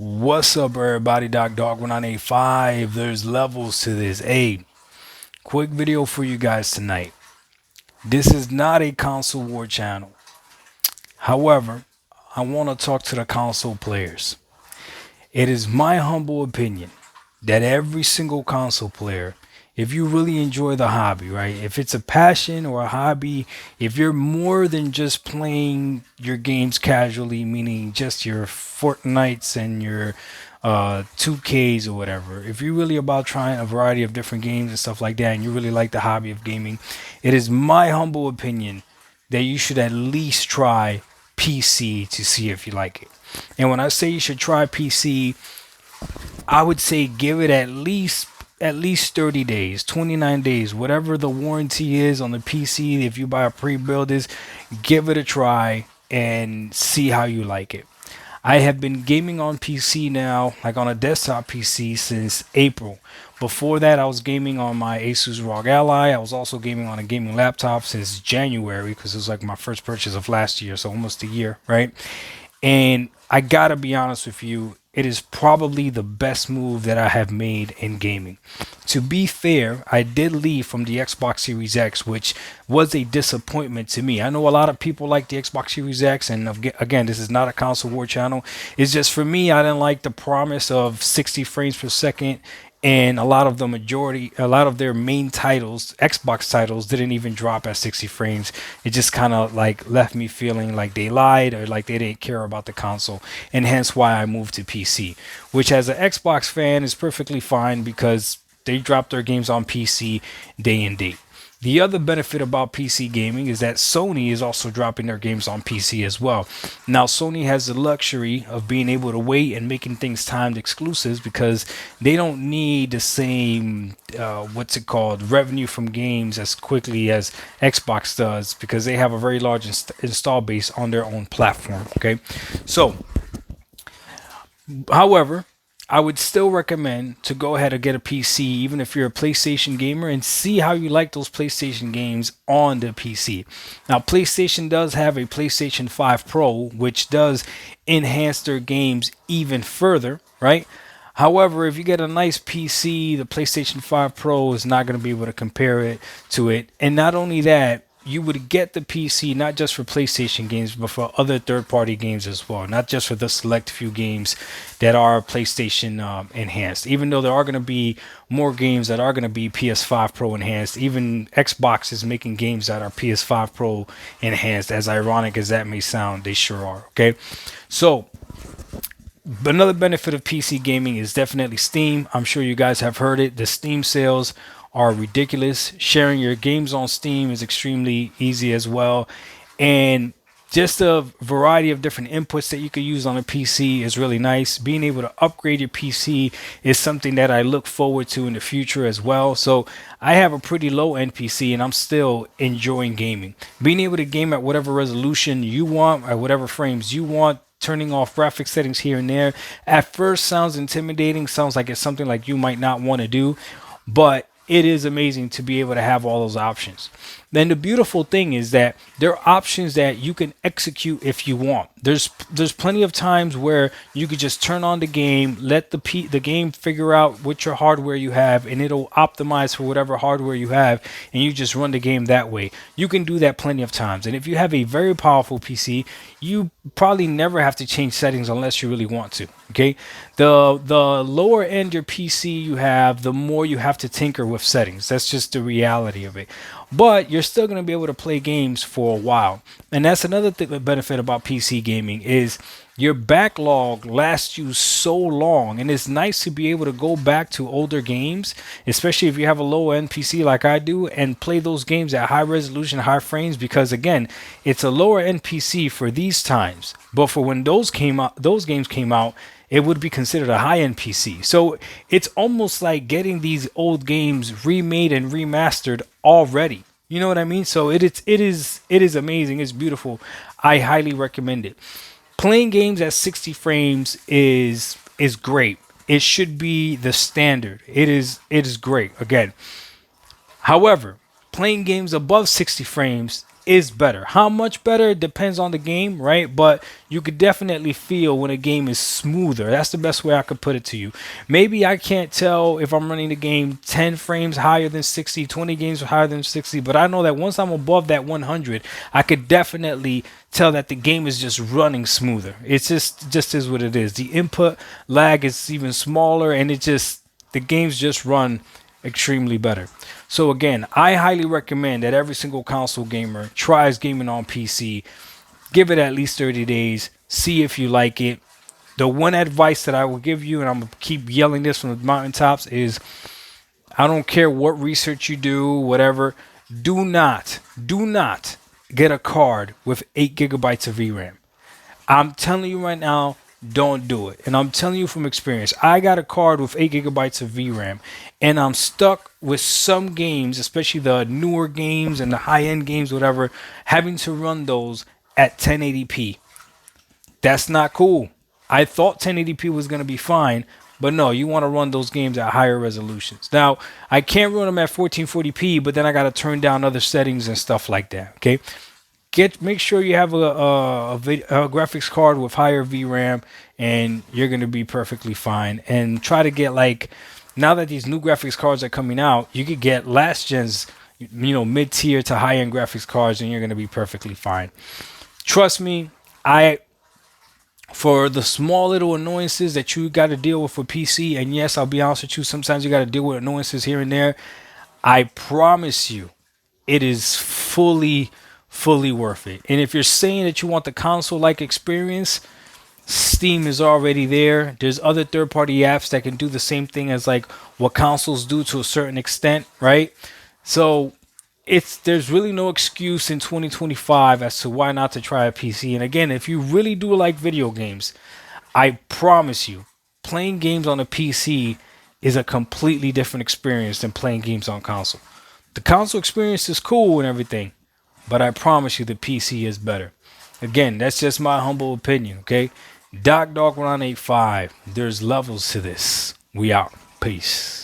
What's up, everybody? Dog 1985. There's levels to this. Hey, quick video for you guys tonight. This is not a console war channel. However, I want to talk to the console players. It is my humble opinion that every single console player, if you really enjoy the hobby, right? If it's a passion or a hobby, if you're more than just playing your games casually, meaning just your Fortnites and your 2Ks or whatever, if you're really about trying a variety of different games and stuff like that, and you really like the hobby of gaming, it is my humble opinion that you should at least try PC to see if you like it. And when I say you should try PC, I would say give it at least 30 days, 29 days, whatever the warranty is on the PC. If you buy a pre-build is, give it a try and see how you like it. I have been gaming on PC now, like on a desktop PC since April. Before that, I was gaming on my Asus ROG Ally. I was also gaming on a gaming laptop since January because it was like my first purchase of last year, so almost a year, right? And I gotta be honest with you, it is probably the best move that I have made in gaming. To be fair, I did leave from the Xbox Series X, which was a disappointment to me. I know a lot of people like the Xbox Series X, and again, this is not a console war channel. It's just for me, I didn't like the promise of 60 frames per second, and a lot of their main titles, Xbox titles, didn't even drop at 60 frames. It just kind of like left me feeling like they lied or like they didn't care about the console, and hence why I moved to PC, which as an Xbox fan is perfectly fine because they drop their games on PC day and date. The other benefit about PC gaming is that Sony is also dropping their games on PC as well. Now, Sony has the luxury of being able to wait and making things timed exclusives because they don't need the same, what's it called, revenue from games as quickly as Xbox does because they have a very large install base on their own platform. Okay. So, however, I would still recommend to go ahead and get a PC, even if you're a PlayStation gamer, and see how you like those PlayStation games on the PC. Now, PlayStation does have a PlayStation 5 Pro, which does enhance their games even further, right? However, if you get a nice PC, the PlayStation 5 Pro is not going to be able to compare it to it. And not only that, you would get the PC not just for PlayStation games, but for other third-party games as well. Not just for the select few games that are PlayStation enhanced. Even though there are going to be more games that are going to be PS5 Pro enhanced, even Xbox is making games that are PS5 Pro enhanced. As ironic as that may sound, they sure are. Okay, so another benefit of PC gaming is definitely Steam. I'm sure you guys have heard it. The Steam sales are ridiculous. Sharing your games on Steam is extremely easy as well. And just a variety of different inputs that you could use on a PC is really nice. Being able to upgrade your PC is something that I look forward to in the future as well. So I have a pretty low end PC and I'm still enjoying gaming. Being able to game at whatever resolution you want, or whatever frames you want, turning off graphic settings here and there, at first sounds intimidating, sounds like it's something like you might not want to do, but it is amazing to be able to have all those options. Then the beautiful thing is that there are options that you can execute if you want. There's plenty of times where you could just turn on the game, let the game figure out what your hardware you have, and it'll optimize for whatever hardware you have, and you just run the game that way. You can do that plenty of times. And if you have a very powerful PC, you probably never have to change settings unless you really want to. Okay, the lower end your PC you have, the more you have to tinker with settings. That's just the reality of it. But you're still going to be able to play games for a while, and that's another benefit about PC gaming is your backlog lasts you so long, and it's nice to be able to go back to older games, especially if you have a low end PC like I do, and play those games at high resolution, high frames, because again, it's a lower end PC for these times, but for when those games came out, it would be considered a high-end PC. So it's almost like getting these old games remade and remastered already. You know what I mean? So it is amazing. It's beautiful. I highly recommend it. Playing games at 60 frames is great. It should be the standard. It is great. Again, however, playing games above 60 frames is better. How much better depends on the game, right? But you could definitely feel when a game is smoother. That's the best way I could put it to you. Maybe I can't tell if I'm running the game 10 frames higher than 60, 20 games higher than 60, but I know that once I'm above that 100, I could definitely tell that the game is just running smoother. It's just is what it is. The input lag is even smaller, and the games just run extremely better. So again, I highly recommend that every single console gamer tries gaming on PC. Give it at least 30 days. See if you like it. The one advice that I will give you, and I'm going to keep yelling this from the mountaintops, is I don't care what research you do, whatever. Do not get a card with 8 gigabytes of VRAM. I'm telling you right now, don't do it. And I'm telling you from experience, I got a card with 8 gigabytes of VRAM, and I'm stuck with some games, especially the newer games and the high end games, whatever, having to run those at 1080p. That's not cool. I thought 1080p was going to be fine, but no, you want to run those games at higher resolutions. Now, I can't run them at 1440p, but then I got to turn down other settings and stuff like that. Okay. Make sure you have a graphics card with higher VRAM, and you're going to be perfectly fine. And try to get, like, now that these new graphics cards are coming out, you could get last gen's, mid-tier to high-end graphics cards, and you're going to be perfectly fine. Trust me, for the small little annoyances that you got to deal with PC, and yes, I'll be honest with you, sometimes you got to deal with annoyances here and there. I promise you, it is fully worth it. And if you're saying that you want the console-like experience, Steam is already there. There's other third-party apps that can do the same thing as like what consoles do to a certain extent, right? So there's really no excuse in 2025 as to why not to try a PC. And again, if you really do like video games, I promise you, playing games on a PC is a completely different experience than playing games on console. The console experience is cool and everything, but I promise you the PC is better. Again, that's just my humble opinion, okay? Doc Dog 185. There's levels to this. We out. Peace.